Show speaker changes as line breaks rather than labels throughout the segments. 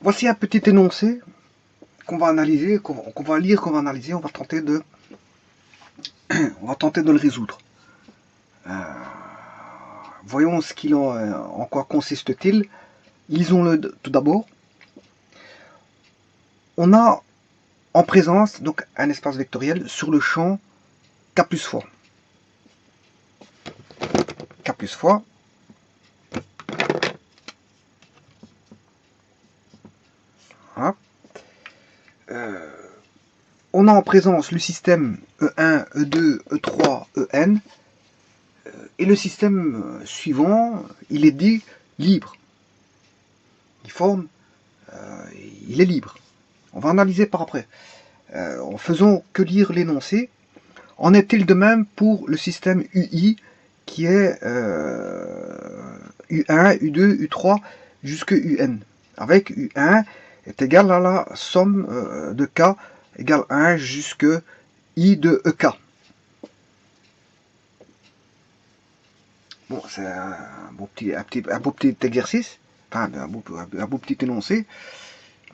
Voici un petit énoncé qu'on va analyser, qu'on va lire, qu'on va analyser. On va tenter de le résoudre. Voyons en quoi consiste-t-il. Lisons-le tout d'abord. On a en présence donc un espace vectoriel sur le champ K plus fois. K plus fois. Voilà. On a en présence le système E1, E2, E3, En. Et le système suivant, il est dit libre. Il est libre. On va analyser par après. En faisant que lire l'énoncé. En est-il de même pour le système UI qui est U1, U2, U3 jusque UN, avec U1 est égal à la somme de K égale 1 jusque I de EK. Bon, c'est un beau petit exercice, enfin un beau petit énoncé.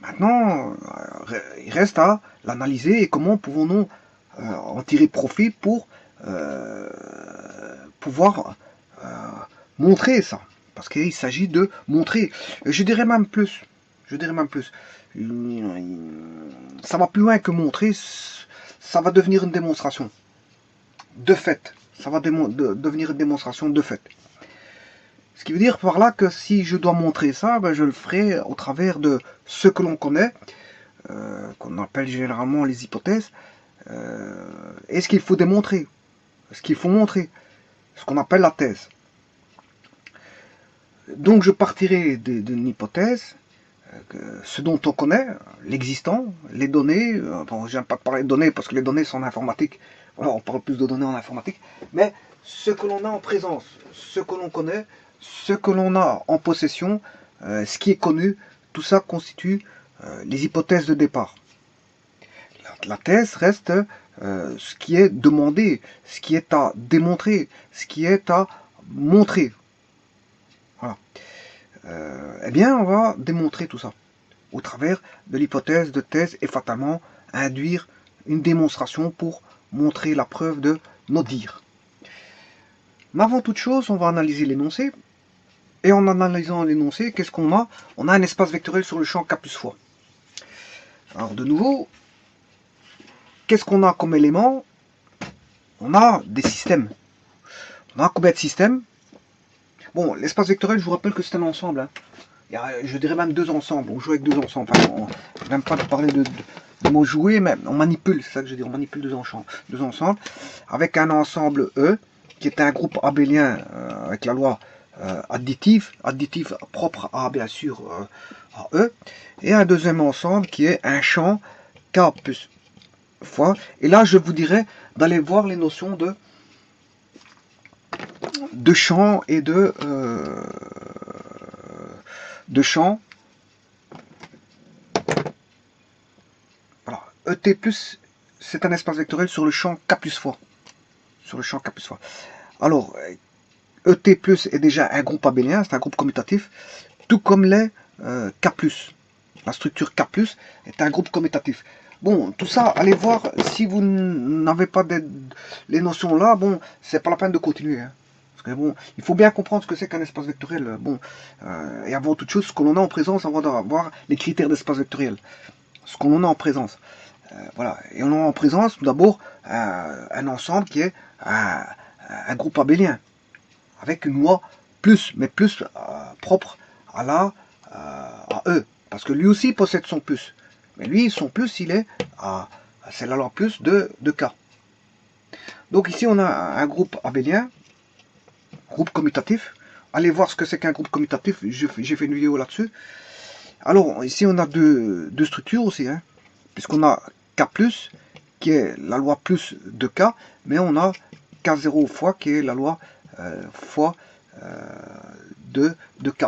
Maintenant, il reste à l'analyser et comment pouvons-nous en tirer profit pour pouvoir montrer ça. Parce qu'il s'agit de montrer. Je dirais même plus. Ça va plus loin que montrer. Ça va devenir une démonstration. De fait. Ça va devenir une démonstration de fait. Ce qui veut dire par là que si je dois montrer ça, ben je le ferai au travers de ce que l'on connaît, qu'on appelle généralement les hypothèses, et ce qu'il faut démontrer, ce qu'il faut montrer, ce qu'on appelle la thèse. Donc je partirai d'une hypothèse, ce dont on connaît, l'existant, les données, bon j'aime pas parler de données parce que les données sont en informatique, voilà, on parle plus de données en informatique, mais ce que l'on a en présence, ce que l'on connaît, ce que l'on a en possession, ce qui est connu, tout ça constitue les hypothèses de départ. La thèse reste ce qui est demandé, ce qui est à démontrer, ce qui est à montrer. Voilà. Eh bien, on va démontrer tout ça au travers de l'hypothèse de thèse et fatalement induire une démonstration pour montrer la preuve de nos dires. Mais avant toute chose, on va analyser l'énoncé. Et en analysant l'énoncé, qu'est-ce qu'on a? On a un espace vectoriel sur le champ K plus fois. Alors de nouveau, qu'est-ce qu'on a comme élément? On a des systèmes. On a combien de systèmes? Bon, l'espace vectoriel, je vous rappelle que c'est un ensemble. Hein. Il y a, je dirais même deux ensembles. On joue avec deux ensembles. Enfin, on ne même pas parler de mot jouer, mais on manipule, c'est ça que je dis. On manipule deux ensembles. Avec un ensemble E, qui est un groupe abélien avec la loi additive propre à, bien sûr, à E. Et un deuxième ensemble qui est un champ K plus fois. Et là, je vous dirais d'aller voir les notions de champ et de champ. Voilà. ET+, c'est un espace vectoriel sur le champ K plus fois. Sur le champ K plus fois. Alors, ET+, est déjà un groupe abélien, c'est un groupe commutatif, tout comme les K+. La structure K+, est un groupe commutatif. Bon, tout ça, allez voir, si vous n'avez pas les notions là, bon, c'est pas la peine de continuer. Hein. Parce que bon, il faut bien comprendre ce que c'est qu'un espace vectoriel. Bon, et avant toute chose, ce que l'on a en présence, avant d'avoir les critères d'espace vectoriel. Ce que l'on a en présence. Voilà. Et on a en présence, tout d'abord, un ensemble qui est un groupe abélien. Avec une loi plus, mais plus propre à E. Parce que lui aussi possède son plus. Mais lui, son plus, il est c'est la loi plus de K. Donc ici, on a un groupe abélien, groupe commutatif. Allez voir ce que c'est qu'un groupe commutatif, j'ai fait une vidéo là-dessus. Alors, ici, on a deux structures aussi, hein, puisqu'on a K+, qui est la loi plus de K, mais on a K0 fois, qui est la loi fois de K.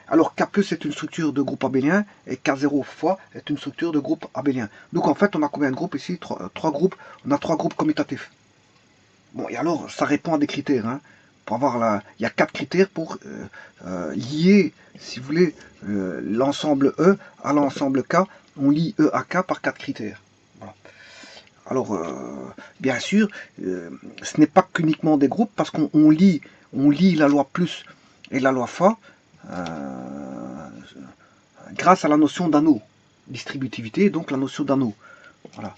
Alors K+ est une structure de groupe abélien et K0 fois est une structure de groupe abélien. Donc en fait on a combien de groupes ici? Trois groupes. On a trois groupes commutatifs. Bon, et alors ça répond à des critères. Hein. pour avoir il y a 4 critères pour lier, si vous voulez, l'ensemble E à l'ensemble K. On lie E à K par 4 critères. Voilà. Alors, bien sûr, ce n'est pas qu'uniquement des groupes, parce qu'on lie la loi plus et la loi Fa grâce à la notion d'anneau, distributivité, donc la notion d'anneau. Voilà.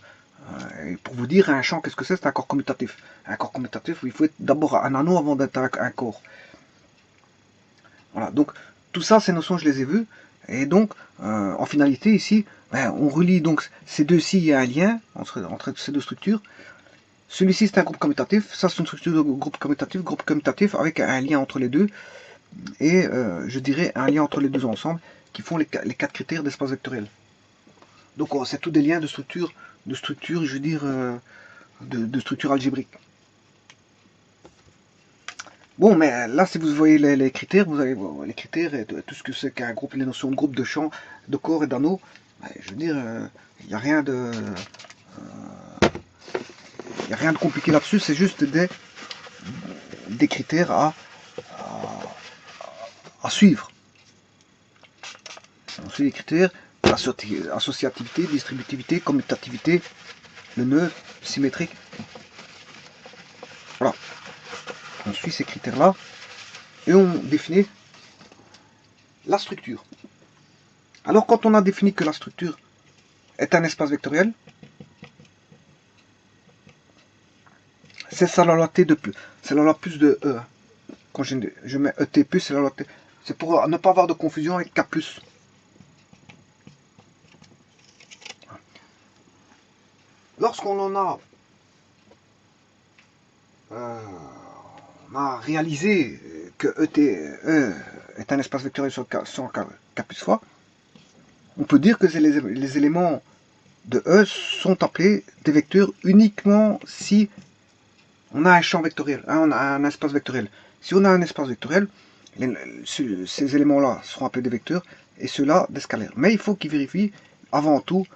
Et pour vous dire, un champ, qu'est-ce que c'est? C'est un corps commutatif. Un corps commutatif, il faut être d'abord un anneau avant d'être un corps. Voilà, donc tout ça, ces notions, je les ai vues. Et donc, en finalité, ici, on relie donc ces deux-ci, il y a un lien entre ces deux structures. Celui-ci, c'est un groupe commutatif. Ça, c'est une structure de groupe commutatif avec un lien entre les deux. Et je dirais un lien entre les deux ensemble qui font les 4 critères d'espace vectoriel. Donc, c'est tous des liens de structure, je veux dire, de structure algébrique. Bon, mais là, si vous voyez les critères, vous allez voir les critères et tout ce que c'est qu'un groupe, les notions de groupe, de champ, de corps et d'anneau. Je veux dire, il n'y a rien de... Il n'y a rien de compliqué là-dessus, c'est juste des critères à suivre. On suit les critères, associativité, distributivité, commutativité, le nœud, symétrique. Voilà. On suit ces critères-là et on définit la structure. Alors quand on a défini que la structure est un espace vectoriel, c'est ça la loi T de plus. C'est la loi plus de E. Quand je mets ET plus, c'est la loi T. C'est pour ne pas avoir de confusion avec K+. Lorsqu'on en a, on a réalisé que E est un espace vectoriel sur K plus fois, on peut dire que les éléments de E sont appelés des vecteurs uniquement si on a un champ vectoriel, on a un espace vectoriel. Si on a un espace vectoriel, ces éléments-là seront appelés des vecteurs et ceux-là des scalaires. Mais il faut qu'ils vérifient avant tout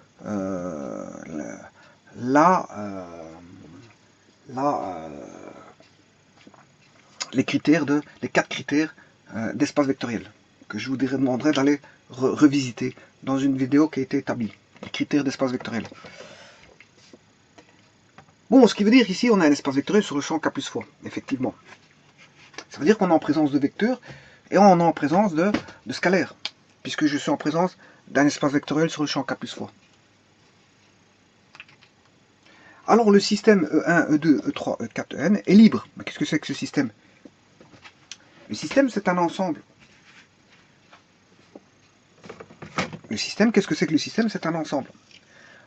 les 4 critères d'espace vectoriel que je vous demanderai d'aller revisiter dans une vidéo qui a été établie. Les critères d'espace vectoriel. Bon, ce qui veut dire ici, on a un espace vectoriel sur le champ K plus fois, effectivement. Ça veut dire qu'on est en présence de vecteurs et on est en présence de scalaires, puisque je suis en présence d'un espace vectoriel sur le champ K plus fois. Alors le système E1, E2, E3, E4, En est libre. Mais qu'est-ce que c'est que ce système? Le système, c'est un ensemble. Le système, qu'est-ce que c'est que le système? C'est un ensemble.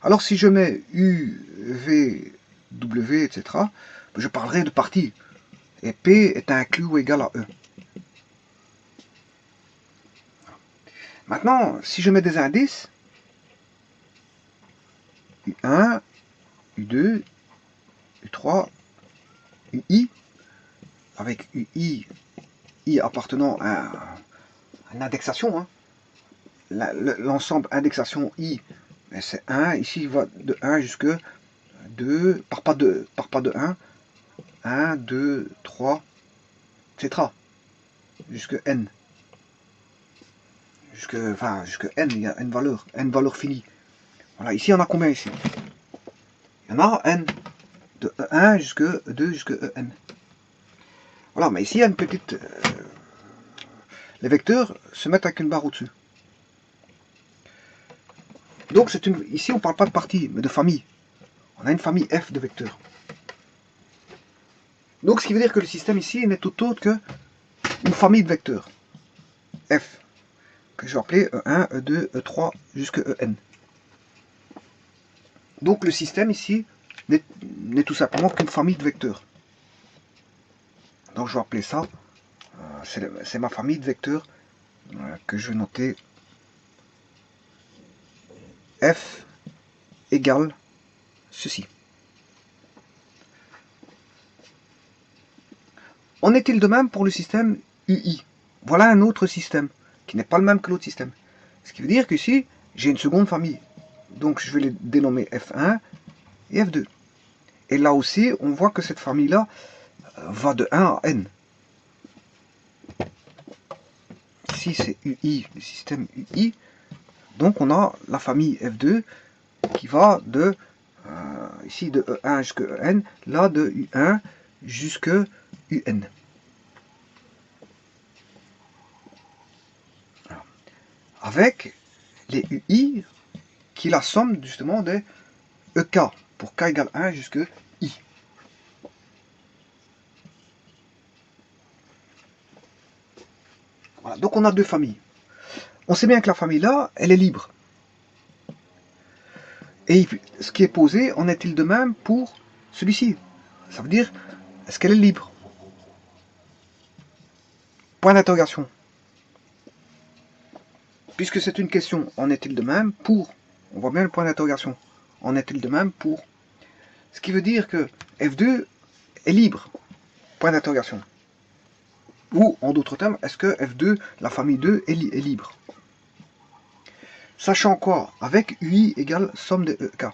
Alors si je mets U, V, W, etc., je parlerai de parties. Et P est inclus ou égal à E. Maintenant, si je mets des indices, U1, U2, U3, UI, avec UI, I appartenant à une indexation, hein. L'ensemble indexation I, c'est 1, ici il va de 1 jusque 2, par pas de 1, 1, 2, 3, etc. Jusque N. Jusque N, il y a N valeur finie. Voilà, ici on a combien ici? Il y en a N, de E1 jusque E2 jusque En. Voilà, mais ici il y a une petite... les vecteurs se mettent avec une barre au-dessus. Donc ici on ne parle pas de partie, mais de famille. On a une famille F de vecteurs. Donc ce qui veut dire que le système ici n'est tout autre qu'une famille de vecteurs. F, que je vais appeler E1, E2, E3 jusque En. Donc le système ici n'est tout simplement qu'une famille de vecteurs. Donc je vais appeler ça, c'est ma famille de vecteurs que je vais noter F égale ceci. En est-il de même pour le système UI? Voilà un autre système qui n'est pas le même que l'autre système. Ce qui veut dire qu'ici, j'ai une seconde famille. Donc je vais les dénommer F1 et F2. Et là aussi, on voit que cette famille-là va de 1 à N. ici c'est UI, le système UI. Donc on a la famille F2 qui va de ici de E1 jusqu'à En, là de U1 jusqu'à UN. Alors, avec les UI qui est la somme justement des EK pour K égale 1 jusqu'à I. Voilà, donc on a deux familles. On sait bien que la famille là, elle est libre. Et ce qui est posé, en est-il de même pour celui-ci? Ça veut dire, est-ce qu'elle est libre? Point d'interrogation. Puisque c'est une question, en est-il de même pour? On voit bien le point d'interrogation. En est-il de même pour? Ce qui veut dire que F2 est libre. Point d'interrogation. Ou, en d'autres termes, est-ce que F2, la famille 2, est libre? Sachant quoi? Avec UI égale somme de EK.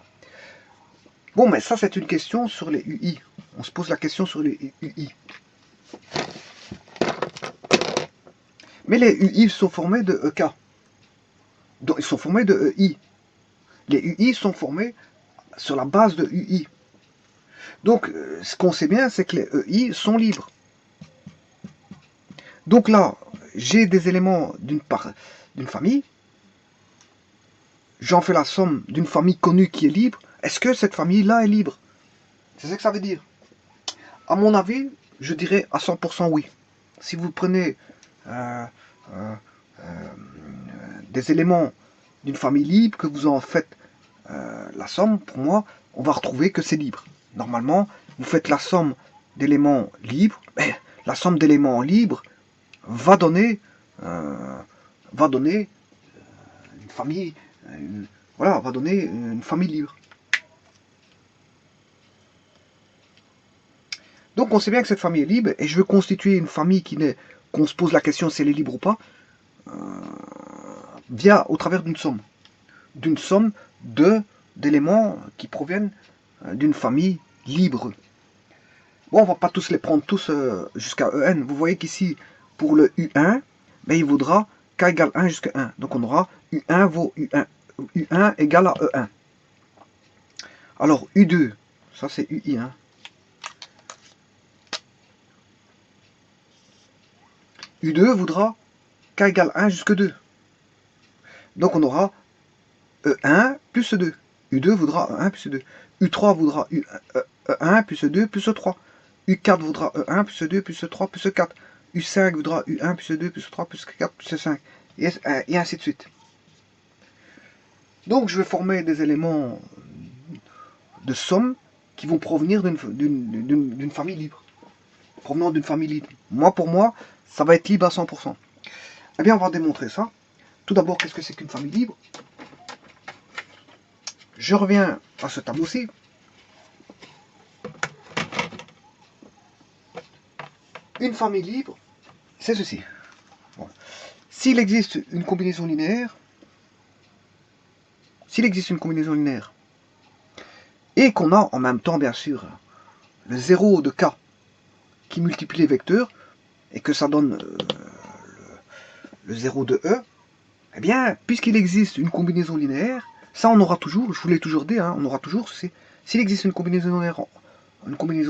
Bon, mais ça, c'est une question sur les UI. On se pose la question sur les UI. Mais les UI sont formés de EK. Donc, ils sont formés de EI. Les UI sont formés sur la base de UI. Donc, ce qu'on sait bien, c'est que les EI sont libres. Donc là, j'ai des éléments d'une famille. J'en fais la somme d'une famille connue qui est libre. Est-ce que cette famille-là est libre? C'est ça que ça veut dire. À mon avis, je dirais à 100% oui. Si vous prenez des éléments d'une famille libre, que vous en faites la somme, pour moi, on va retrouver que c'est libre. Normalement, vous faites la somme d'éléments libres, mais la somme d'éléments libres va donner une famille, voilà, va donner une famille libre. Donc on sait bien que cette famille est libre, et je veux constituer une famille qu'on se pose la question si elle est libre ou pas, au travers d'une somme. D'une somme d'éléments qui proviennent d'une famille libre. Bon, on va pas tous les prendre tous jusqu'à En. Vous voyez qu'ici, pour le U1, ben, il vaudra K égale 1 jusqu'à 1. Donc on aura U1 vaut U1. U1 égale à E1. Alors U2, ça c'est UI1. U2 voudra K égale 1 jusqu'à 2. Donc on aura E1 plus E2. U2 voudra E1 plus E2. U3 voudra E1 plus E2 plus E3. U4 voudra E1 plus E2 plus E3 plus E4. U5 voudra U1 plus E2 plus E3 plus E4 plus E5. Et ainsi de suite. Donc je vais former des éléments de somme qui vont provenir d'une famille libre. Provenant d'une famille libre. Pour moi, ça va être libre à 100%. Eh bien, on va démontrer ça. Tout d'abord, qu'est-ce que c'est qu'une famille libre? Je reviens à ce tableau-ci. Une famille libre, c'est ceci. Bon. S'il existe une combinaison linéaire, et qu'on a en même temps, bien sûr, le 0 de K qui multiplie les vecteurs, et que ça donne le 0 de E, eh bien, puisqu'il existe une combinaison linéaire, ça on aura toujours, je vous l'ai toujours dit, hein, on aura toujours, s'il existe une combinaison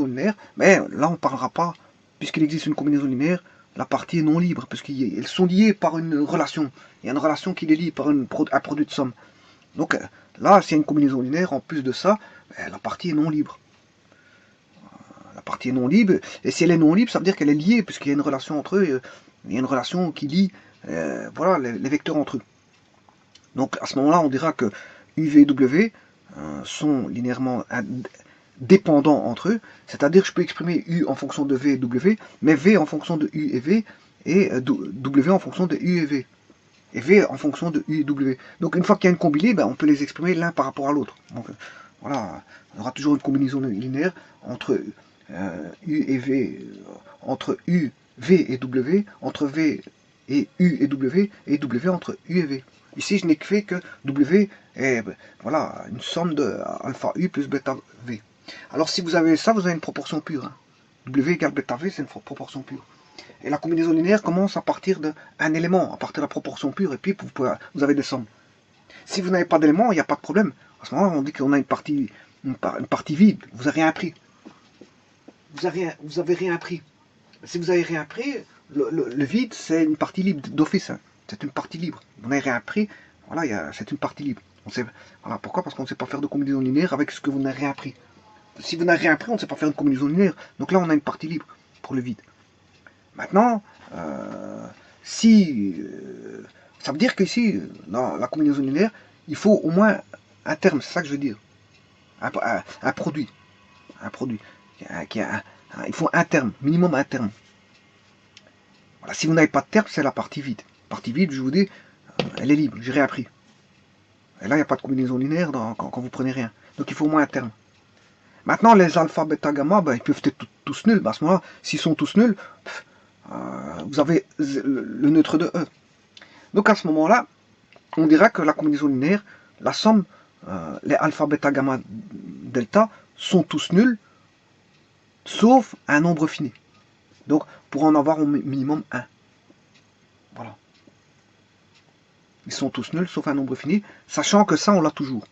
linéaire, mais là on ne parlera pas, puisqu'il existe une combinaison linéaire, la partie est non libre, puisqu'elles sont liées par une relation. Il y a une relation qui les lie par un produit de somme. Donc là, s'il y a une combinaison linéaire, en plus de ça, la partie est non libre. La partie est non libre, et si elle est non libre, ça veut dire qu'elle est liée, puisqu'il y a une relation entre eux, il y a une relation qui lie voilà, les vecteurs entre eux. Donc à ce moment-là, on dira que U, V et W sont linéairement dépendants entre eux, c'est-à-dire que je peux exprimer U en fonction de V et W, mais V en fonction de U et V, et W en fonction de U et V. Et V en fonction de U et W. Donc une fois qu'il y a une combinée, ben, on peut les exprimer l'un par rapport à l'autre. Donc voilà, on aura toujours une combinaison linéaire entre U et V, entre U, V et W, entre V et U et W entre U et V. Ici, je n'ai fait que W est voilà, une somme de alpha U plus bêta V. Alors si vous avez ça, vous avez une proportion pure. Hein. W égale bêta V, c'est une proportion pure. Et la combinaison linéaire commence à partir d'un élément, à partir de la proportion pure, et puis vous avez des sommes. Si vous n'avez pas d'élément, il n'y a pas de problème. À ce moment-là, on dit qu'on a une partie vide. Vous n'avez rien appris. Vous avez rien appris. Si vous n'avez rien appris, le vide, c'est une partie libre d'office. Hein. C'est une partie libre. Vous n'avez rien appris, voilà, c'est une partie libre. On sait, voilà, pourquoi? Parce qu'on ne sait pas faire de combinaison linéaire avec ce que vous n'avez rien appris. Si vous n'avez rien appris, on ne sait pas faire de combinaison linéaire. Donc là, on a une partie libre pour le vide. Maintenant, ça veut dire qu'ici, dans la combinaison linéaire, il faut au moins un terme, c'est ça que je veux dire. Un produit. Un produit. Il faut un terme, minimum un terme. Voilà, si vous n'avez pas de terme, c'est la partie vide. La partie vide, je vous dis, elle est libre, j'ai rien appris. Et là, il n'y a pas de combinaison linéaire quand vous prenez rien. Donc il faut au moins un terme. Maintenant, les alpha, bêta, gamma, ben, ils peuvent être tous nuls. Ben, à ce moment-là, s'ils sont tous nuls, vous avez le neutre de E. Donc à ce moment-là, on dira que la combinaison linéaire, la somme, les alpha, bêta, gamma, delta, sont tous nuls, sauf un nombre fini. Donc, pour en avoir au minimum 1. Voilà. Ils sont tous nuls, sauf un nombre fini, sachant que ça, on l'a toujours.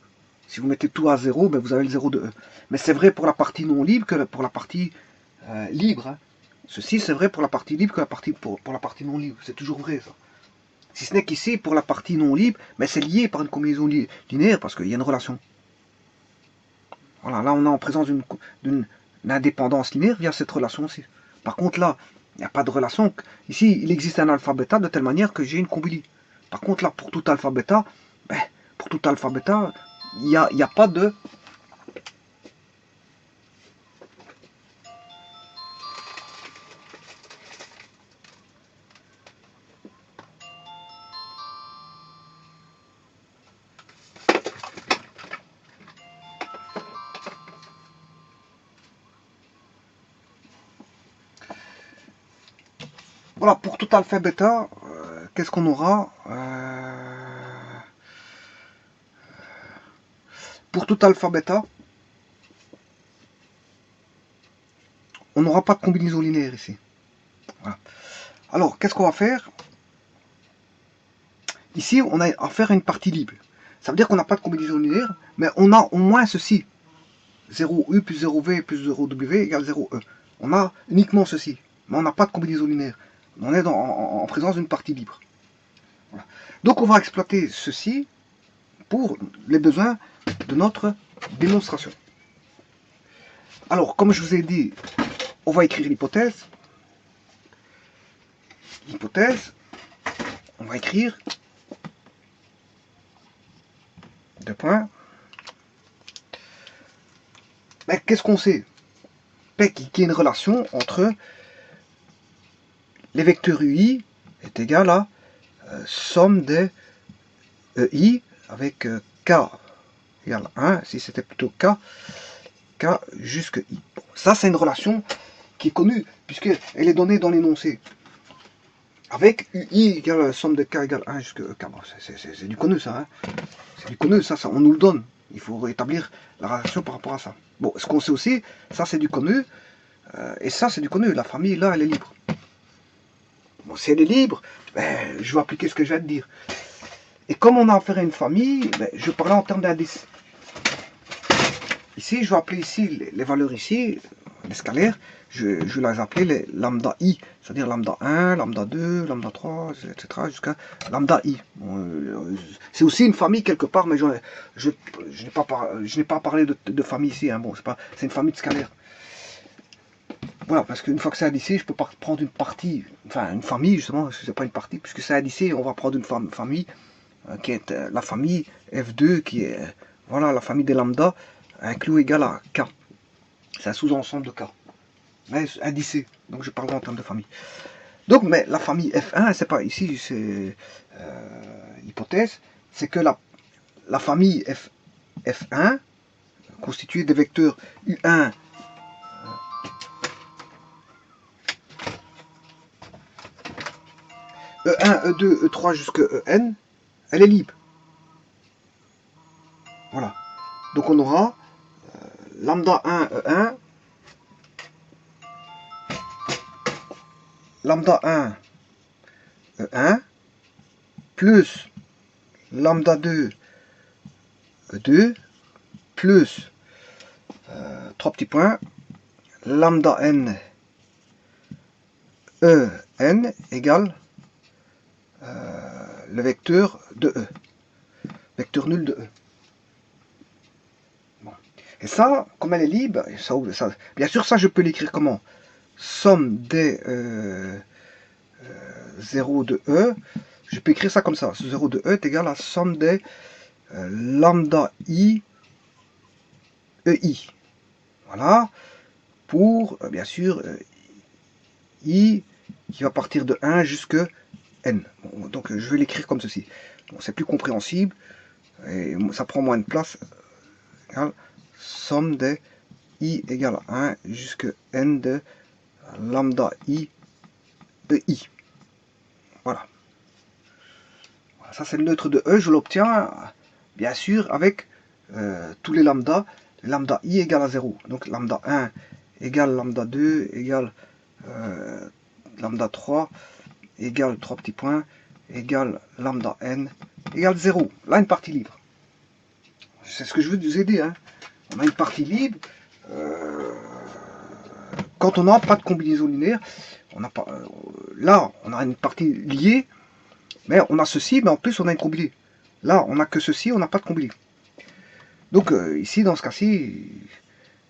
Si vous mettez tout à 0, ben vous avez le 0 de E. Mais c'est vrai pour la partie non libre que pour la partie libre. Hein. Ceci, c'est vrai pour la partie libre que pour la partie non libre. C'est toujours vrai, ça. Si ce n'est qu'ici, pour la partie non libre, mais c'est lié par une combinaison linéaire, parce qu'il y a une relation. Voilà, là, on est en présence d'une indépendance linéaire via cette relation aussi. Par contre, là, il n'y a pas de relation. Ici, il existe un alpha bêta de telle manière que j'ai une combili. Par contre, là, pour tout alpha bêta, ben, il n'y a pas de... Voilà, pour tout alpha bêta, qu'est-ce qu'on aura pour tout alpha bêta, on n'aura pas de combinaison linéaire ici. Voilà. Alors, qu'est-ce qu'on va faire? Ici, on a affaire à une partie libre. Ça veut dire qu'on n'a pas de combinaison linéaire, mais on a au moins ceci. 0U plus 0V plus 0W égale 0E. On a uniquement ceci, mais on n'a pas de combinaison linéaire. On est en présence d'une partie libre. Voilà. Donc on va exploiter ceci pour les besoins de notre démonstration. Alors, comme je vous ai dit, on va écrire l'hypothèse. L'hypothèse, on va écrire deux points. Mais qu'est-ce qu'on sait? Qu'il y a une relation entre les vecteurs UI est égal à somme des EI avec K égale 1, si c'était plutôt K jusque I. Bon, ça, c'est une relation qui est connue, puisqu'elle est donnée dans l'énoncé. Avec UI égale somme de K égale 1 jusque K. Bon, c'est du connu, ça. Hein. C'est du connu, ça, on nous le donne. Il faut rétablir la relation par rapport à ça. Bon, ce qu'on sait aussi, ça, c'est du connu. Et ça, c'est du connu. La famille, là, elle est libre. Bon, si elle est libre, ben, je vais appliquer ce que je viens de dire. Et comme on a affaire à une famille, ben, je parlais en termes d'indices. Ici, je vais appeler ici les valeurs ici, les scalaires, je vais les appeler les lambda i, c'est-à-dire lambda 1, lambda 2, lambda 3, etc. jusqu'à lambda i. Bon, c'est aussi une famille quelque part, mais je n'ai pas parlé de famille ici. Hein. Bon, c'est une famille de scalaires. Voilà, parce qu'une fois que c'est addicé, je peux pas prendre une partie, enfin une famille justement, c'est pas une partie, puisque c'est addicé, on va prendre une famille qui est la famille F2, qui est voilà la famille des lambda, inclus ou égal à K. C'est un sous-ensemble de K. Mais indicé, donc je parle en termes de famille. Donc, mais la famille F1, c'est pas ici, c'est hypothèse, c'est que la famille F1, constituée des vecteurs U1, E1, E2, E3 jusqu'à En, elle est libre. Voilà. Donc on aura lambda 1, E1, lambda 1 E1 plus lambda 2 E2 plus 3 petits points lambda n En égale le vecteur de E, vecteur nul de E. Bon. Et ça, comme elle est libre, ça, bien sûr ça je peux l'écrire comment? Somme des 0 de E, je peux écrire ça comme ça, 0 de E est égal à somme des lambda I EI. Voilà, pour bien sûr I qui va partir de 1 jusque N. Bon, donc je vais l'écrire comme ceci. Bon, c'est plus compréhensible et ça prend moins de place. Égale somme des I égale à 1 jusque N de lambda I de I. Voilà. Ça c'est le neutre de E, je l'obtiens bien sûr avec tous les lambda I égale à 0. Donc lambda 1 égale lambda 2 égale lambda 3 égale 3 petits points égale lambda n égale 0. Là une partie libre. C'est ce que je veux vous aider. Hein. On a une partie libre. Quand on n'a pas de combinaison linéaire, on n'a pas, là on a une partie liée, mais on a ceci, mais en plus on a une combinée. Là on n'a que ceci, on n'a pas de combinée. Donc ici dans ce cas-ci,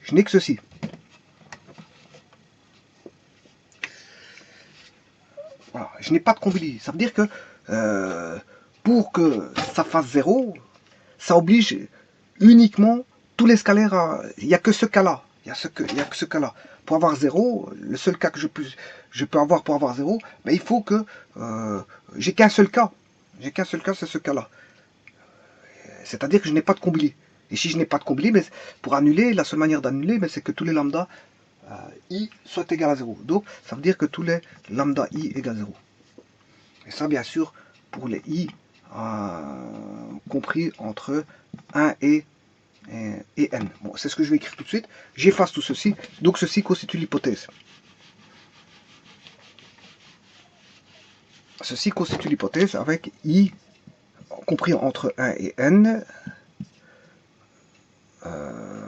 je n'ai que ceci. Voilà, je n'ai pas de combinée. Ça veut dire que pour que ça fasse 0, ça oblige uniquement tous les scalaires à... Il n'y a que ce cas-là. Il n'y a que ce cas-là. Pour avoir 0, le seul cas que je peux avoir pour avoir 0, ben, il faut que... j'ai qu'un seul cas. J'ai qu'un seul cas, c'est ce cas-là. C'est-à-dire que je n'ai pas de combinée. Et si je n'ai pas de combinée, mais pour annuler, la seule manière d'annuler, c'est que tous les lambda I soient égaux à 0. Donc, ça veut dire que tous les lambda I égale 0. Et ça, bien sûr, pour les I compris entre 1 et n. Bon, c'est ce que je vais écrire tout de suite. J'efface tout ceci. Donc, ceci constitue l'hypothèse. Ceci constitue l'hypothèse avec I compris entre 1 et n.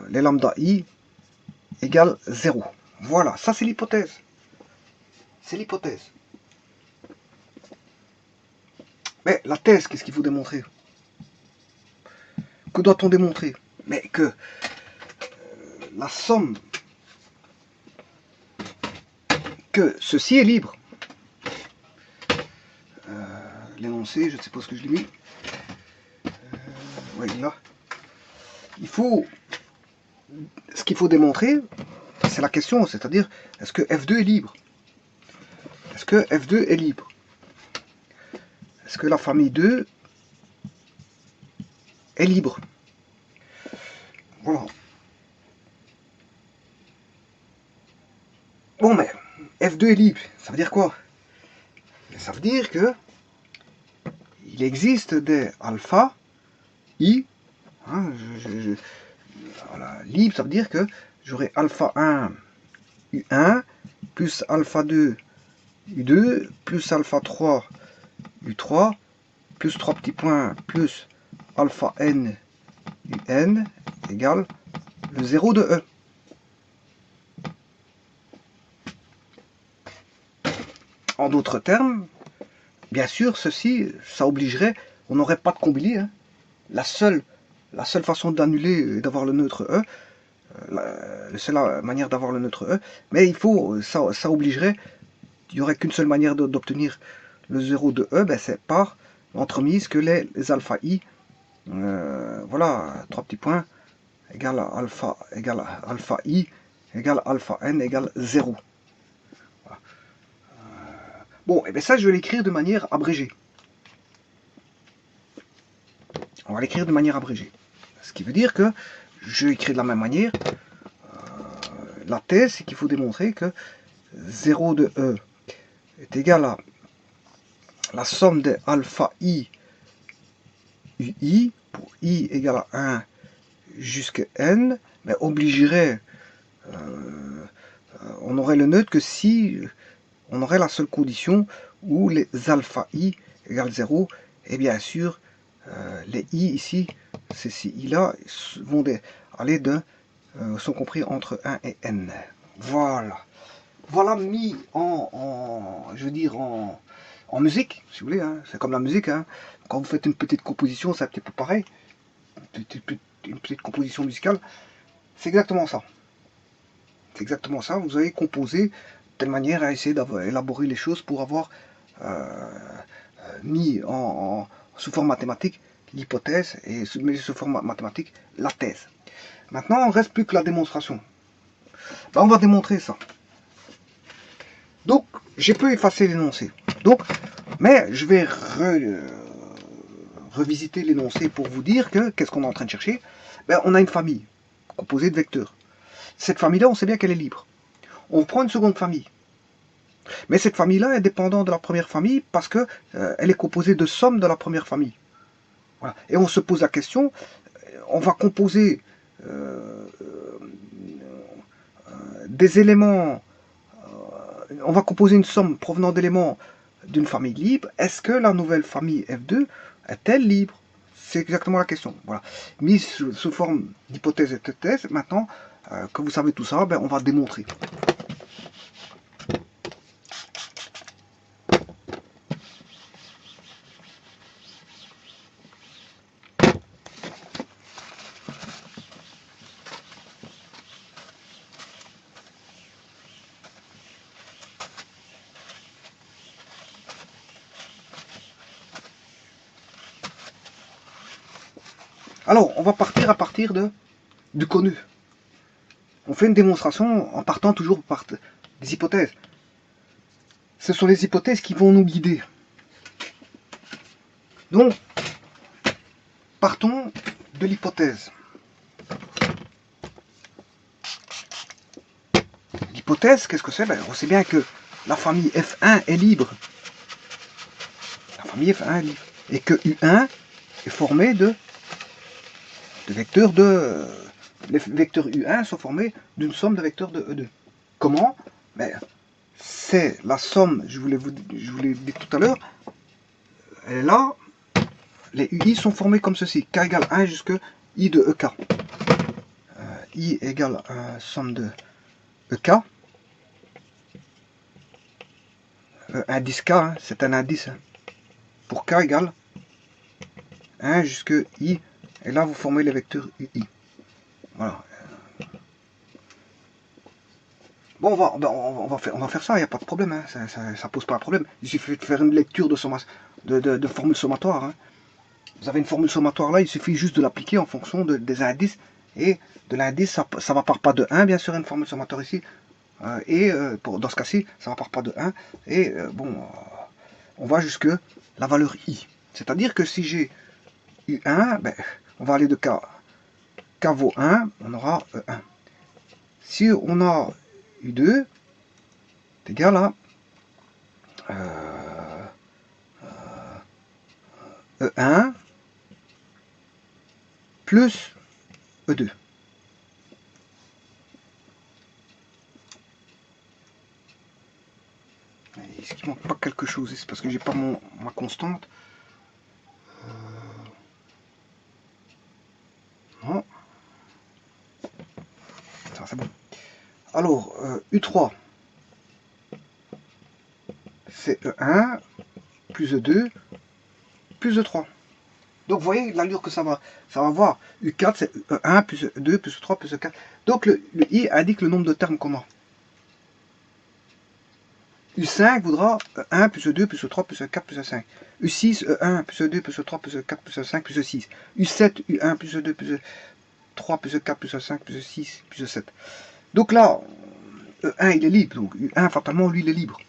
Les lambda I égale 0. Voilà, ça c'est l'hypothèse. C'est l'hypothèse. Mais la thèse, qu'est-ce qu'il faut démontrer? Que doit-on démontrer? Mais que la somme, que ceci est libre. L'énoncé, je ne sais pas ce que je l'ai mis. Oui, là. Il faut... Ce qu'il faut démontrer, c'est la question, c'est-à-dire, est-ce que F2 est libre? Est-ce que F2 est libre? Est-ce que la famille 2 est libre? Voilà. Bon, mais F2 est libre, ça veut dire quoi? Ça veut dire que il existe des alpha I. Hein, voilà, libre, ça veut dire que j'aurai alpha 1 U1 plus alpha 2 U2 plus alpha 3 U3 plus 3 petits points plus alpha n UN égale le 0 de E. En d'autres termes, bien sûr, ceci, ça obligerait, on n'aurait pas de combinée. Hein. La seule façon d'annuler et d'avoir le neutre E, la seule manière d'avoir le neutre E, mais il faut, ça obligerait, il n'y aurait qu'une seule manière d'obtenir le 0 de E, ben c'est par l'entremise que les alpha I, voilà, 3 petits points, égale alpha I, égale alpha n, égale 0. Voilà. Bon, et bien ça, je vais l'écrire de manière abrégée. On va l'écrire de manière abrégée. Ce qui veut dire que je écris de la même manière. La thèse, c'est qu'il faut démontrer que 0 de E est égal à la somme des alpha I UI, pour I égale à 1 jusqu'à N, mais obligerait, on aurait le neutre que si on aurait la seule condition où les alpha i égale 0, et bien sûr, les i ici, ces i-là, vont aller sont compris entre 1 et n. Voilà. Voilà mis je veux dire, en musique, si vous voulez. Hein. C'est comme la musique. Hein. Quand vous faites une petite composition, c'est un petit peu pareil. Une petite composition musicale. C'est exactement ça. C'est exactement ça. Vous avez composé de telle manière à essayer d'élaborer les choses pour avoir mis sous forme mathématique l'hypothèse et sous forme mathématique la thèse. Maintenant, il ne reste plus que la démonstration. Ben, on va démontrer ça. Donc, j'ai pu effacer l'énoncé. Donc, mais je vais revisiter l'énoncé pour vous dire que qu'est-ce qu'on est en train de chercher. Ben, on a une famille composée de vecteurs. Cette famille-là, on sait bien qu'elle est libre. On prend une seconde famille. Mais cette famille-là est dépendante de la première famille parce que elle est composée de sommes de la première famille. Voilà. Et on se pose la question, on va composer des éléments, on va composer une somme provenant d'éléments d'une famille libre. Est-ce que la nouvelle famille F2 est-elle libre? C'est exactement la question. Voilà. Mise sous forme d'hypothèse et de thèse, maintenant que vous savez tout ça, ben, on va démontrer. Alors, on va partir à partir du connu. On fait une démonstration en partant toujours par des hypothèses. Ce sont les hypothèses qui vont nous guider. Donc, partons de l'hypothèse. L'hypothèse, qu'est-ce que c'est? Ben, on sait bien que la famille F1 est libre. La famille F1 est libre. Et que U1 est formé de vecteurs de... Les vecteurs U1 sont formés d'une somme de vecteurs de E2. Comment? Ben, c'est la somme, je vous l'ai dit tout à l'heure, et là, les UI sont formés comme ceci. K égale 1 jusqu'à I de EK. I égale somme de EK. Indice K, hein, c'est un indice. Hein. Pour K égale 1 jusqu'à I. Et là, vous formez les vecteurs UI. Voilà. Bon, on va faire ça, il n'y a pas de problème. Hein. Ça pose pas un problème. Il suffit de faire une lecture de formule sommatoire. Hein. Vous avez une formule sommatoire là, il suffit juste de l'appliquer en fonction des indices. Et de l'indice, ça va par pas de 1, bien sûr, une formule sommatoire ici. Dans ce cas-ci, ça va par pas de 1. Et on va jusque la valeur I. C'est-à-dire que si j'ai U1, ben, on va aller de K. K vaut 1, on aura E1. Si on a U2, c'est égal à E1 plus E2. Est-ce qu'il manque pas quelque chose? C'est parce que j'ai pas ma constante. Non. Ça, c'est bon. Alors, U3, c'est E1 plus E2 plus E3. Donc, vous voyez l'allure que ça va avoir. U4, c'est E1 plus E2 plus E3 plus E4. Donc, le I indique le nombre de termes qu'on a. U5 voudra E1 plus E2 plus E3 plus E4 plus E5. U6, E1 plus E2 plus E3 plus E4 plus E5 plus E6. U7, U1 plus E2 plus E3 plus E4 plus E5 plus E6 plus E7. Donc là, E1 il est libre. Donc U1 fatalement lui il est libre.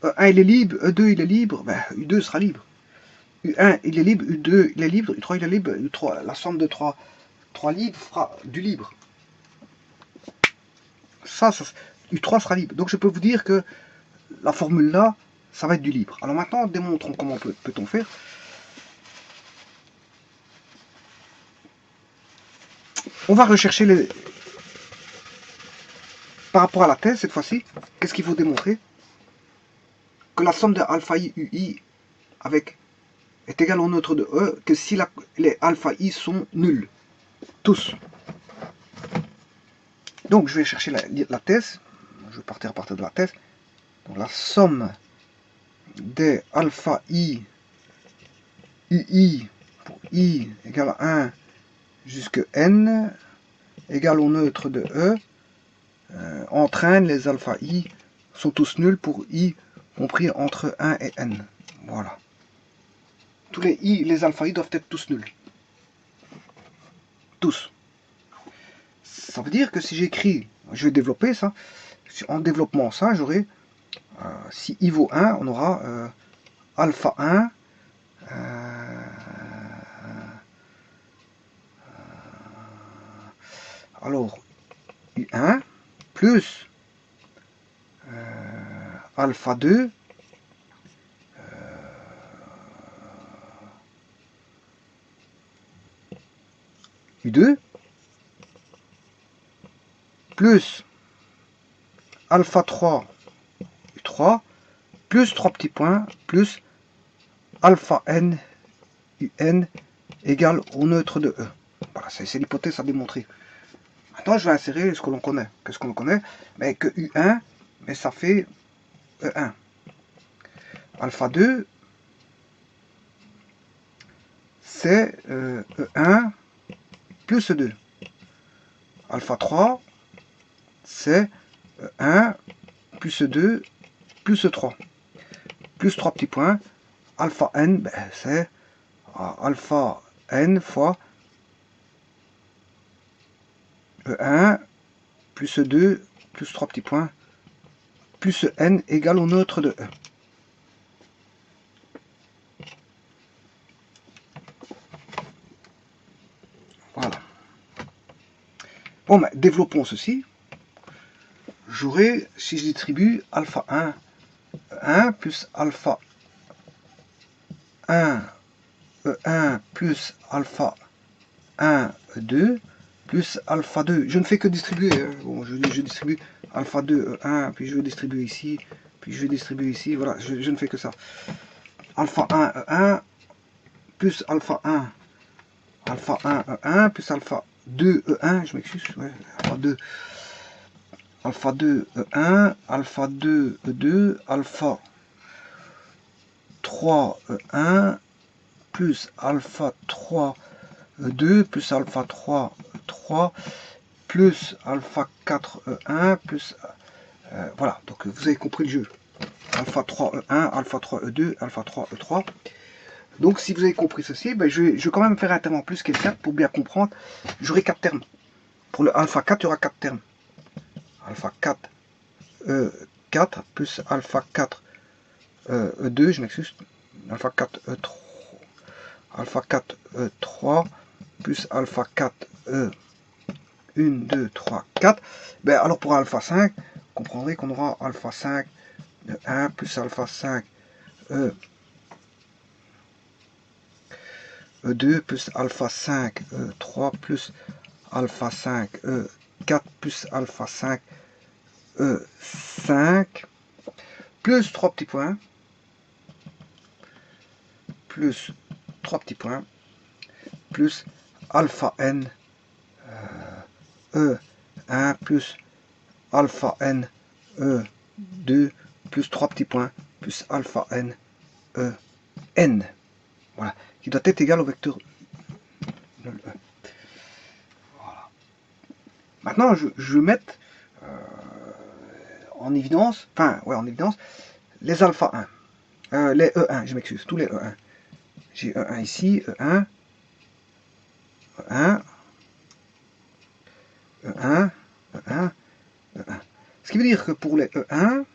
E1 il est libre, E2 il est libre, ben, U2 sera libre. U1 il est libre, U2 il est libre, U3 il est libre, U3, la somme de 3 libres fera du libre. Ça, U3 sera libre. Donc je peux vous dire que la formule là, ça va être du libre. Alors maintenant, démontrons comment peut-on faire. On va rechercher par rapport à la thèse cette fois-ci, qu'est-ce qu'il faut démontrer? que la somme de alpha i ui avec est égale au neutre de E que si les alpha i sont nuls. Tous. Donc je vais chercher la thèse. Je vais partir à partir de la thèse. Donc la somme des alpha i ui pour i égale à 1 jusqu'à n égale au neutre de E entraîne les alpha i sont tous nuls pour i compris entre 1 et n. Voilà. Tous les i, les alpha i doivent être tous nuls. Tous. Ça veut dire que si j'écris, je vais développer ça, en développement ça, j'aurai, si i vaut 1, on aura alpha 1, alors u1 plus alpha 2 u2 plus alpha 3 u3 plus 3 petits points plus alpha n un égale au neutre de E. Voilà, c'est l'hypothèse à démontrer. Maintenant, je vais insérer ce que l'on connaît. Qu'est-ce que l'on connaît? Mais que U1, mais ça fait E1. Alpha 2, c'est E1 plus E2. Alpha 3, c'est E1 plus E2 plus E3. Plus 3 petits points. Alpha n, ben, c'est alpha n fois E1 plus E2 plus 3 petits points plus n égale au neutre de E. Voilà. Bon, ben, développons ceci. J'aurai, si je distribue alpha 1, 1 plus alpha 1, E1 plus alpha 1, E2 plus alpha 2. Je ne fais que distribuer. Hein. Bon, je distribue alpha 2, E1, puis je vais distribuer ici, puis je vais distribuer ici. Voilà, je ne fais que ça. Alpha 1, E1 plus alpha 1, alpha 1, E1 plus alpha 2, E1. Je m'excuse, ouais, alpha 2. Alpha 2, E1, alpha 2, E2, alpha 3, E1, plus alpha 3, E2, plus alpha 3, E3, plus alpha 4, E1, plus... voilà, donc vous avez compris le jeu. Alpha 3, E1, alpha 3, E2, alpha 3, E3. Donc si vous avez compris ceci, ben, je vais quand même faire un terme en plus qui est 4 pour bien comprendre. J'aurai 4 termes. Pour le alpha 4, il y aura 4 termes. Alpha 4, E4, plus alpha 4, E2, je m'excuse. Alpha 4, E3. Alpha 4, E3, plus alpha 4, E 1, 2, 3, 4. Ben, alors pour alpha 5, vous comprendrez qu'on aura alpha 5, 1, plus alpha 5, E2, plus alpha 5, E3, plus alpha 5, E4, plus alpha 5, E5, plus 3 petits points, plus 3 petits points, plus alpha n, E1, plus alpha n, E2, plus 3 petits points, plus alpha n, E, voilà, qui doit être égal au vecteur de E. Voilà. Maintenant, je vais mettre en évidence, les alpha 1, les E1, je m'excuse, tous les E1. J'ai E1 ici, E1, E1, E1, E1, E1. Ce qui veut dire que pour les E1,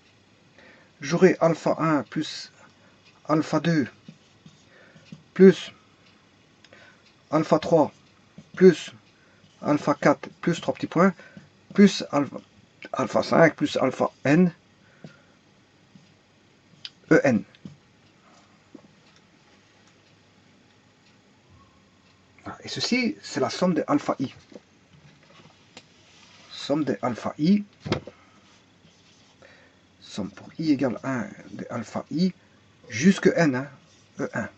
j'aurai alpha 1 plus alpha 2 plus alpha 3 plus alpha 4 plus 3 petits points plus alpha 5 plus alpha n En. Et ceci, c'est la somme des alpha i. Somme des alpha i. somme pour I égale 1 de alpha I jusque N, hein, E1.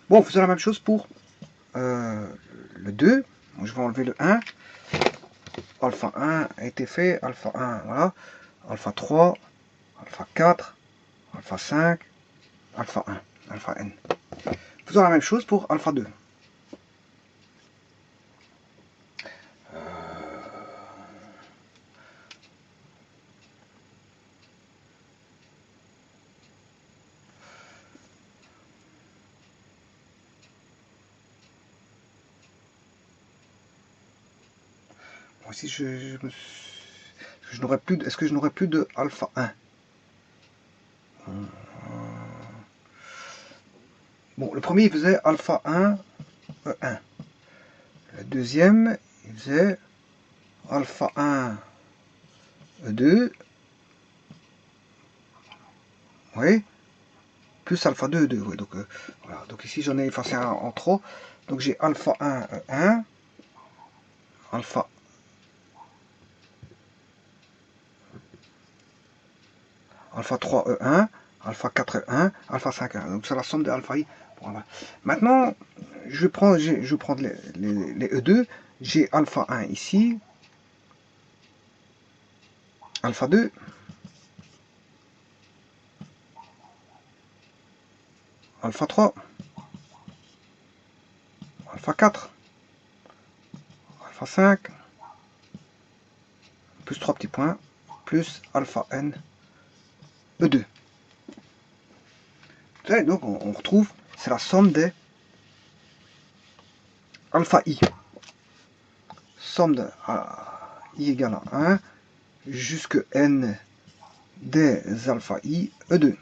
Bon, faisons la même chose pour le 2. Donc, je vais enlever le 1. Alpha 1 a été fait, alpha 1, voilà. Alpha 3, alpha 4, alpha 5, alpha 1, alpha N. Faisons la même chose pour alpha 2. Bon, ici, je n'aurai plus. Est-ce que je n'aurai plus de alpha 1? Bon, le premier, il faisait alpha 1, E1. Le deuxième, il faisait alpha 1, E2. Oui, plus alpha 2, E2. Oui, donc, voilà. Donc ici, j'en ai effacé un en trop. Donc j'ai alpha 1, E1. Alpha alpha 3, E1. Alpha 4, E1. Alpha 5, E1. Donc c'est la somme des alpha I. Voilà. Maintenant, je prends les E2. J'ai alpha 1 ici. Alpha 2. Alpha 3. Alpha 4. Alpha 5. Plus 3 petits points. Plus alpha N. E2. Et donc on retrouve, c'est la somme des alpha I. Somme de I égale à 1 jusque N des alpha I E2.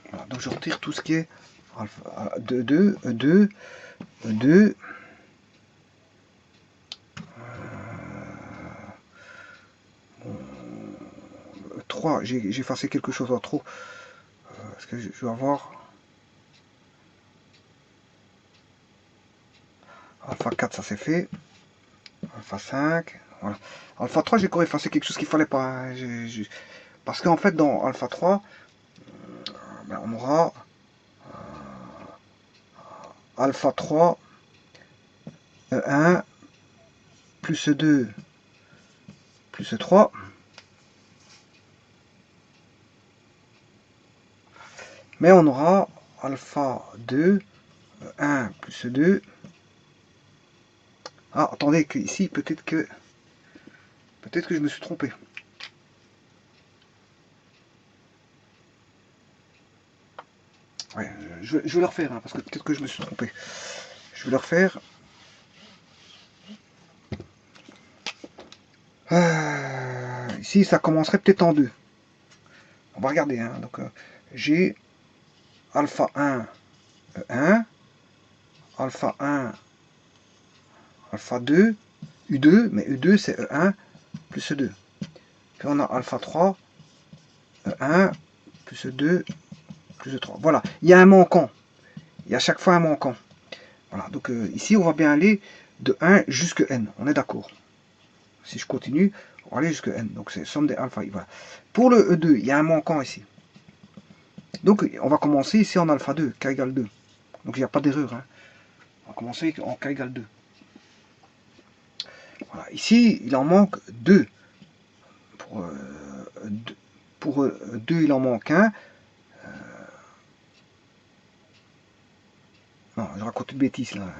Voilà, donc je retire tout ce qui est alpha, E2, E2, E2. 3, j'ai effacé quelque chose en trop. Parce que je vais avoir alpha 4, ça c'est fait. Alpha 5, voilà. Alpha 3, j'ai encore effacé quelque chose qu'il fallait pas. Hein. Parce qu'en fait, dans alpha 3, ben, on aura alpha 3, E1, plus E2, plus E3. Mais on aura alpha 2, 1 plus 2. Ah, attendez, que ici, peut-être que je me suis trompé. Ouais, je vais le refaire, hein, parce que peut-être que je me suis trompé. Je vais le refaire. Ici, ça commencerait peut-être en 2. On va regarder. Hein. Donc, j'ai alpha 1, 1, alpha 1, alpha 2, U2, mais U2 c'est E1 plus E2. Puis on a alpha 3, E1 plus E2 plus E3. Voilà, il y a un manquant. Il y a à chaque fois un manquant. Voilà, donc ici on va bien aller de 1 jusqu'à N. On est d'accord. Si je continue, on va aller jusqu'à N. Donc c'est somme des alpha I. Voilà. Pour le E2, il y a un manquant ici. Donc on va commencer ici en alpha 2, K égale 2. Donc il n'y a pas d'erreur. Hein. On va commencer en K égale 2. Voilà. Ici, il en manque 2. Pour 2, il en manque 1. Non, je raconte une bêtise là.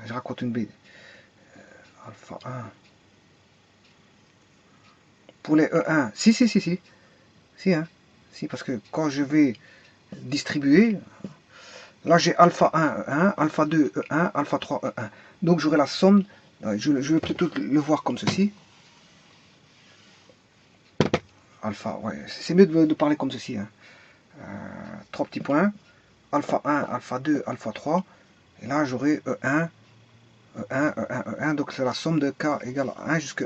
Je raconte une bêtise. Alpha 1. Pour les E1. Si. Si, hein. Si, parce que quand je vais distribuer, là j'ai alpha 1, E1, alpha 2, E1, alpha 3, E1. Donc j'aurai la somme. Je vais plutôt le voir comme ceci. Alpha, ouais, c'est mieux de parler comme ceci. Hein. 3 petits points. Alpha 1, alpha 2, alpha 3. Et là j'aurai E1, E1, E1, E1. Donc c'est la somme de K égale à 1 jusqu'à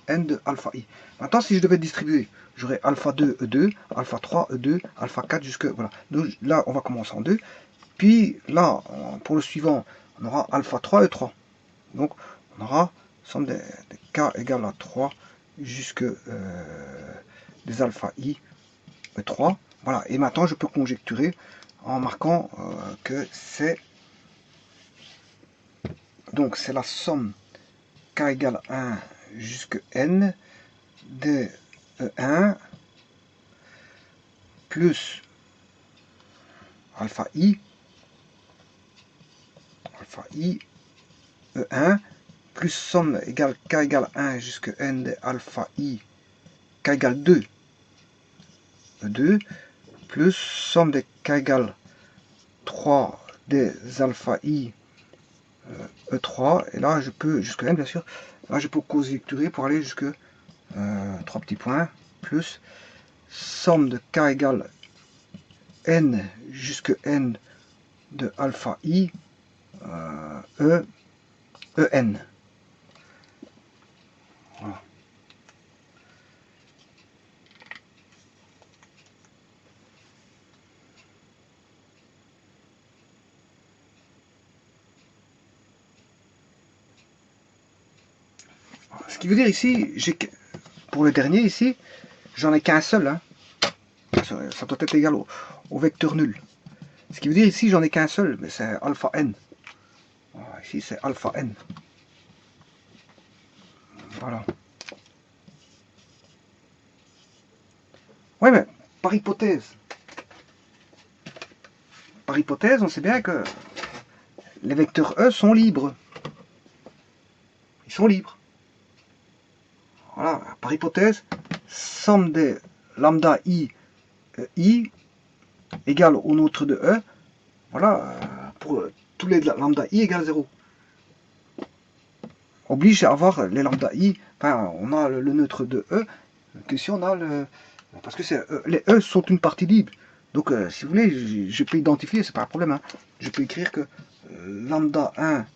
N de alpha I. Maintenant si je devais distribuer, j'aurai alpha 2, E2, alpha 3, E2, alpha 4 jusque... Voilà. Donc là on va commencer en 2. Puis là, pour le suivant, on aura alpha 3, E3. Donc on aura somme des k égale à 3 jusque des alpha i 3. Voilà, et maintenant je peux conjecturer en marquant que c'est donc c'est la somme k égale 1 jusque n de E1 plus alpha i E1 plus somme égale k égale 1 jusque n de alpha i k égale 2 E2 plus somme de k égale 3 des alpha i E3, et là je peux, jusque n bien sûr, là je peux conjecturer pour aller jusque 3 petits points, plus somme de k égale n jusque n de alpha i en. Voilà. Ce qui veut dire ici, pour le dernier ici, j'en ai qu'un seul. Hein. Ça doit être égal au vecteur nul. Ce qui veut dire ici, j'en ai qu'un seul, mais c'est alpha n. Voilà, ici, c'est alpha n. Voilà. Oui, mais par hypothèse, on sait bien que les vecteurs E sont libres. Ils sont libres. Voilà, par hypothèse, somme des lambda i égale au nôtre de E. Voilà, pour tous les lambda i égale 0. Oblige à avoir les lambda i, enfin, on a le neutre de E, que si on a le... Parce que les E sont une partie libre. Donc, si vous voulez, je peux identifier, c'est pas un problème. Hein. Je peux écrire que lambda 1,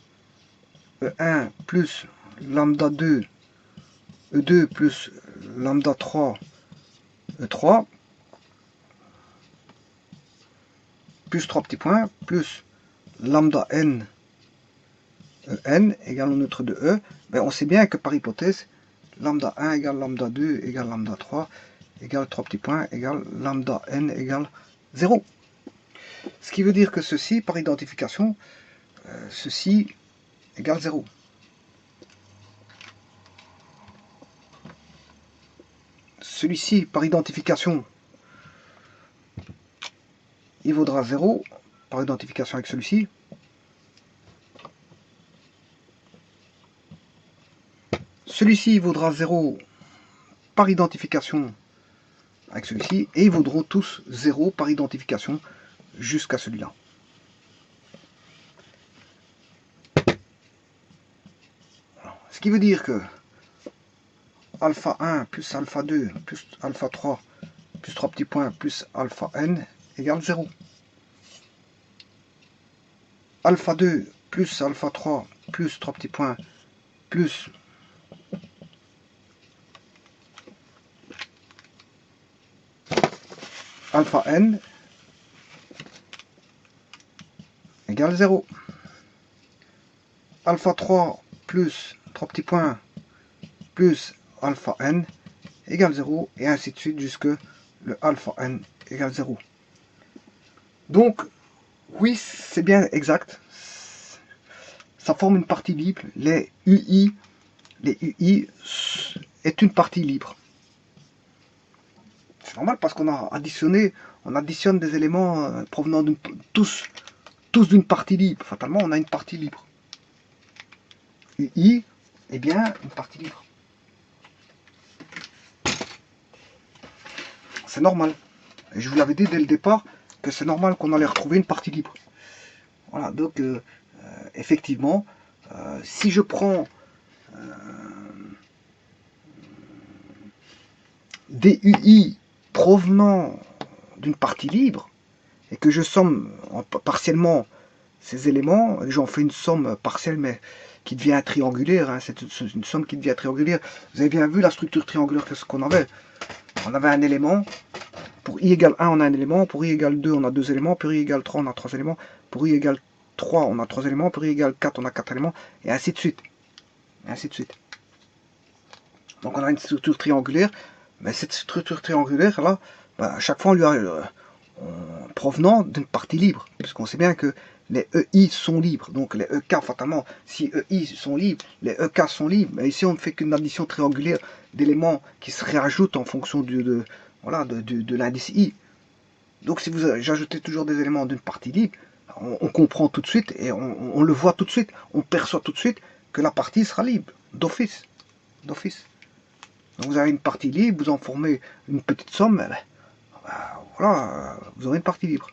E1 plus lambda 2, E2 plus lambda 3, E3, plus 3 petits points, plus lambda n, En égale au neutre de E. Ben, on sait bien que par hypothèse, lambda 1 égale lambda 2 égale lambda 3 égale 3 petits points égale lambda n égale 0. Ce qui veut dire que ceci, par identification, ceci égale 0. Celui-ci, par identification, il vaudra 0, par identification avec celui-ci. Celui-ci, il vaudra 0 par identification avec celui-ci, et ils vaudront tous 0 par identification jusqu'à celui-là. Ce qui veut dire que alpha 1 plus alpha 2 plus alpha 3 plus 3 petits points plus alpha n égale 0. Alpha 2 plus alpha 3 plus 3 petits points plus alpha n égale 0. Alpha 3 plus 3 petits points plus alpha n égale 0, et ainsi de suite jusque le alpha n égale 0. Donc, oui, c'est bien exact. Ça forme une partie libre. Les UI est une partie libre. C'est normal parce qu'on a additionné, on additionne des éléments provenant tous d'une partie libre. Fatalement, on a une partie libre. UI est bien une partie libre. C'est normal. Et je vous l'avais dit dès le départ que c'est normal qu'on allait retrouver une partie libre. Voilà, donc effectivement, si je prends des UI provenant d'une partie libre et que je somme partiellement ces éléments, j'en fais une somme partielle mais qui devient triangulaire, hein, c'est une somme qui devient triangulaire. Vous avez bien vu la structure triangulaire que ce qu'on avait. On avait un élément, pour i égale 1 on a un élément, pour i égale 2 on a 2 éléments, pour i égale 3 on a 3 éléments, pour i égale 3, on a 3 éléments, pour i égale 4, on a 4 éléments, et ainsi de suite. Et ainsi de suite. Donc on a une structure triangulaire, mais cette structure triangulaire, là, ben, à chaque fois, on lui a provenant d'une partie libre, puisqu'on sait bien que les EI sont libres, donc les EK, fatalement, si EI sont libres, les EK sont libres, mais ici on ne fait qu'une addition triangulaire d'éléments qui se réajoutent en fonction voilà, de l'indice I. Donc si vous ajoutez toujours des éléments d'une partie libre, on comprend tout de suite, et on le voit tout de suite, on perçoit tout de suite que la partie sera libre, d'office. D'office. Donc vous avez une partie libre, vous en formez une petite somme, voilà, vous aurez une partie libre.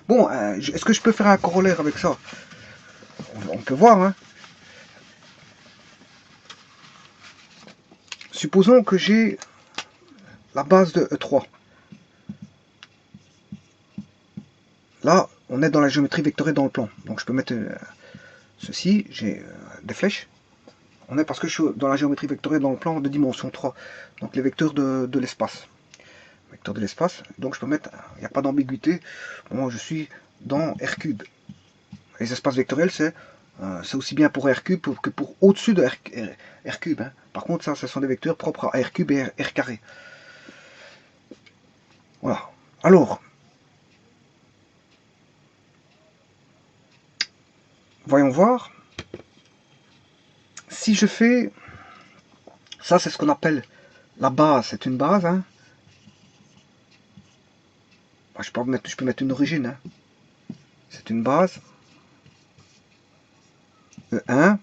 Bon, est-ce que je peux faire un corollaire avec ça? On peut voir, hein. Supposons que j'ai la base de E3. Là, on est dans la géométrie vectorielle dans le plan. Donc je peux mettre ceci, j'ai des flèches. On est parce que je suis dans la géométrie vectorielle dans le plan de dimension 3. Donc les vecteurs de l'espace. Vecteur de l'espace. Donc je peux mettre, il n'y a pas d'ambiguïté. Moi je suis dans R3. Les espaces vectoriels, c'est aussi bien pour R3 que pour au-dessus de R3. Hein. Par contre, ça, ce sont des vecteurs propres à R3 et R carré. Voilà. Alors, voyons voir. Si je fais... Ça, c'est ce qu'on appelle la base. C'est une base. Hein. Je peux mettre une origine. Hein. C'est une base. E1,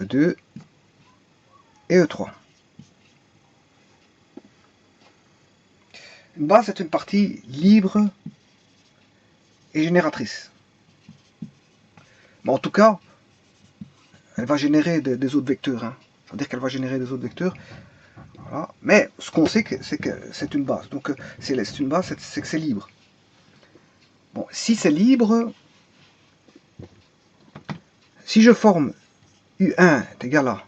E2 et E3. Une base est une partie libre et génératrice. Mais en tout cas, elle va générer des autres vecteurs. Hein. C'est-à-dire qu'elle va générer des autres vecteurs. Voilà. Mais ce qu'on sait, c'est que c'est une base. Donc, c'est une base, c'est que c'est libre. Bon, si c'est libre, si je forme U1 est égal à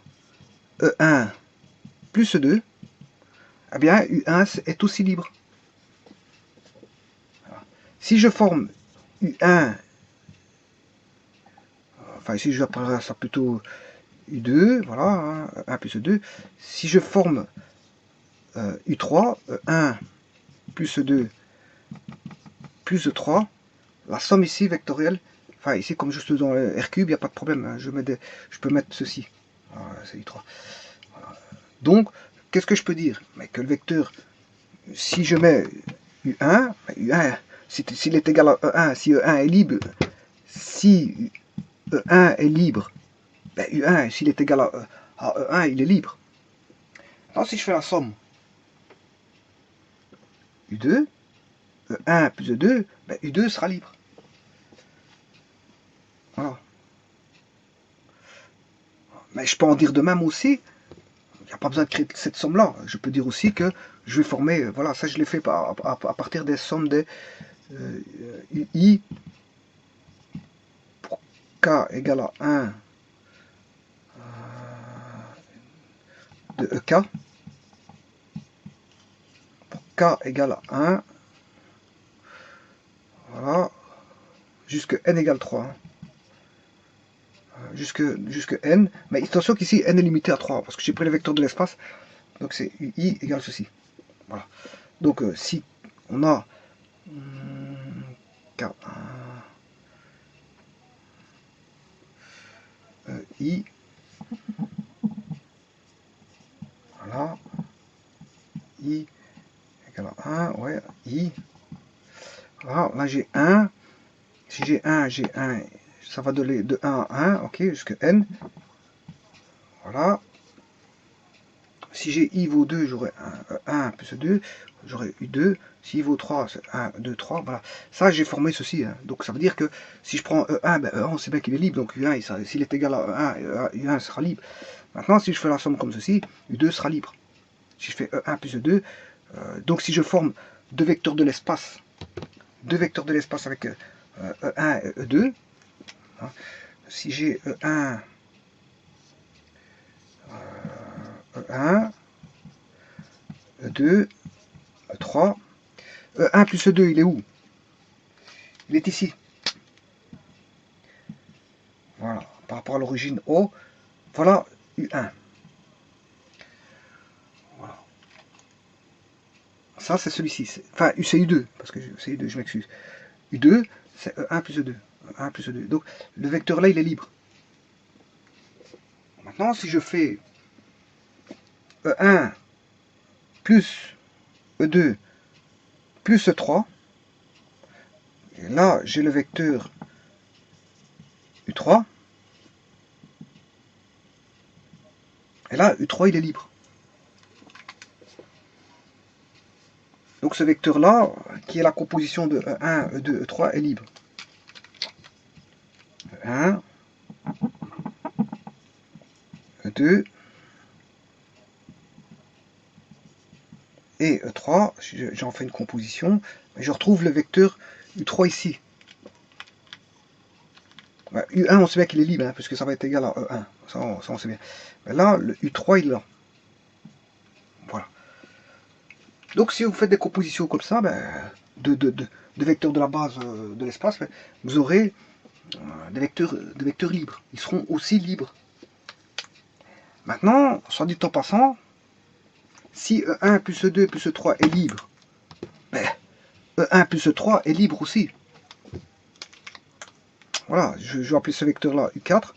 E1 plus E2, eh bien, U1 est aussi libre. Voilà. Si je forme U1, enfin ici je appellerai ça plutôt U2, voilà, hein, 1 plus E2. Si je forme U3, E1 plus E2 plus E3, la somme ici vectorielle, enfin ici comme je suis dans le R3, il n'y a pas de problème, hein, je peux mettre ceci, voilà, c'est U3. Voilà. Donc, qu'est-ce que je peux dire? Mais que le vecteur, si je mets U1, U1 s'il est égal à E1, si E1 est libre, si E1 est libre, ben U1, s'il est égal à E1, il est libre. Alors si je fais la somme U2, E1 plus E2, ben U2 sera libre. Voilà. Mais je peux en dire de même aussi, il n'y a pas besoin de créer cette somme-là. Je peux dire aussi que je vais former, voilà, ça je l'ai fait à partir des sommes des UI pour K égale à 1 de EK, pour K égale à 1, voilà, jusque N égale 3. Hein. Jusque N, mais attention qu'ici N est limité à 3, parce que j'ai pris le vecteur de l'espace, donc c'est UI égale ceci. Voilà. Donc si on a K1, I, voilà, I égale à 1, ouais, I, voilà, là j'ai 1, si j'ai 1, ça va donner de 1 à 1, ok, jusqu'à N, voilà. Si j'ai I vaut 2, j'aurai 1 plus 2, j'aurai U2. Si I vaut 3, c'est 1, 2, 3. Voilà. Ça, j'ai formé ceci. Hein. Donc, ça veut dire que si je prends E1, ben E1, on sait bien qu'il est libre. Donc, U1, s'il est égal à 1, U1 sera libre. Maintenant, si je fais la somme comme ceci, U2 sera libre. Si je fais E1 plus E2, donc si je forme deux vecteurs de l'espace, avec E1 et E2, hein, si j'ai E1, E1, E2, E3. E1 plus E2, il est où? Il est ici. Voilà, par rapport à l'origine O. Voilà U1. Voilà. Ça, c'est celui-ci. Enfin, c'est U2, parce que c'est U2, je m'excuse. U2, c'est E1 plus E2. E1 plus E2. Donc, le vecteur là, il est libre. Maintenant, si je fais E1 plus E2 plus E3, et là, j'ai le vecteur U3. Et là, U3, il est libre. Donc ce vecteur-là, qui est la composition de E1, E2, E3, est libre. E1, E2 et E3. J'en fais une composition. Je retrouve le vecteur U3 ici. U1, on sait bien qu'il est libre, hein, puisque ça va être égal à E1. Ça, on sait bien. Mais là, le U3, il est là. Voilà. Donc si vous faites des compositions comme ça, de vecteurs de la base de l'espace, vous aurez des vecteurs libres. Ils seront aussi libres. Maintenant, soit dit en passant, si E1 plus E2 plus E3 est libre, E1 plus E3 est libre aussi. Voilà, je vais appeler ce vecteur-là U4.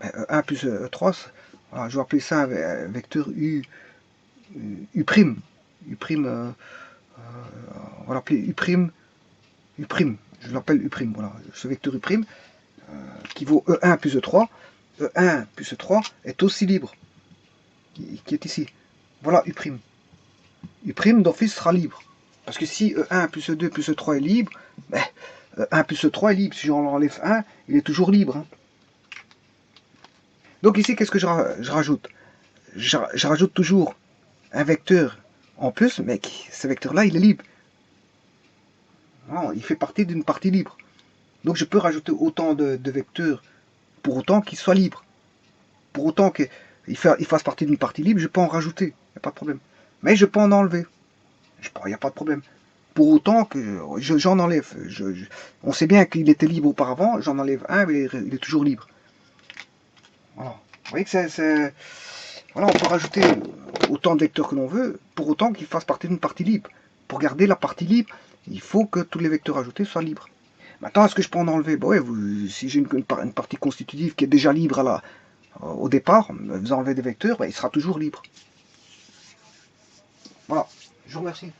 E1 plus E3, voilà, je vais appeler ça un vecteur U'. U'. U', on va l'appeler U'. U'. Je l'appelle U'. Voilà, ce vecteur U', qui vaut E1 plus E3. E1 plus E3 est aussi libre, qui est ici. Voilà U'. U' d'office sera libre. Parce que si E1 plus E2 plus E3 est libre, 1 plus E3 est libre. Si j'en enlève 1, il est toujours libre. Hein. Donc ici, qu'est-ce que je rajoute? Je rajoute toujours un vecteur en plus, mais ce vecteur-là, il est libre. Non, il fait partie d'une partie libre. Donc je peux rajouter autant de vecteurs pour autant qu'il soit libre. Pour autant qu'il fasse partie d'une partie libre, je peux en rajouter. Il n'y a pas de problème. Mais je peux en enlever. Il n'y a pas de problème. Pour autant que j'en enlève. On sait bien qu'il était libre auparavant, j'en enlève un, mais il est toujours libre. Voilà. Vous voyez que c'est... Voilà, on peut rajouter autant de vecteurs que l'on veut, pour autant qu'ils fassent partie d'une partie libre. Pour garder la partie libre, il faut que tous les vecteurs ajoutés soient libres. Maintenant, est-ce que je peux en enlever? Ouais, si j'ai une partie constitutive qui est déjà libre au départ, vous enlevez des vecteurs, il sera toujours libre. Voilà, je vous remercie.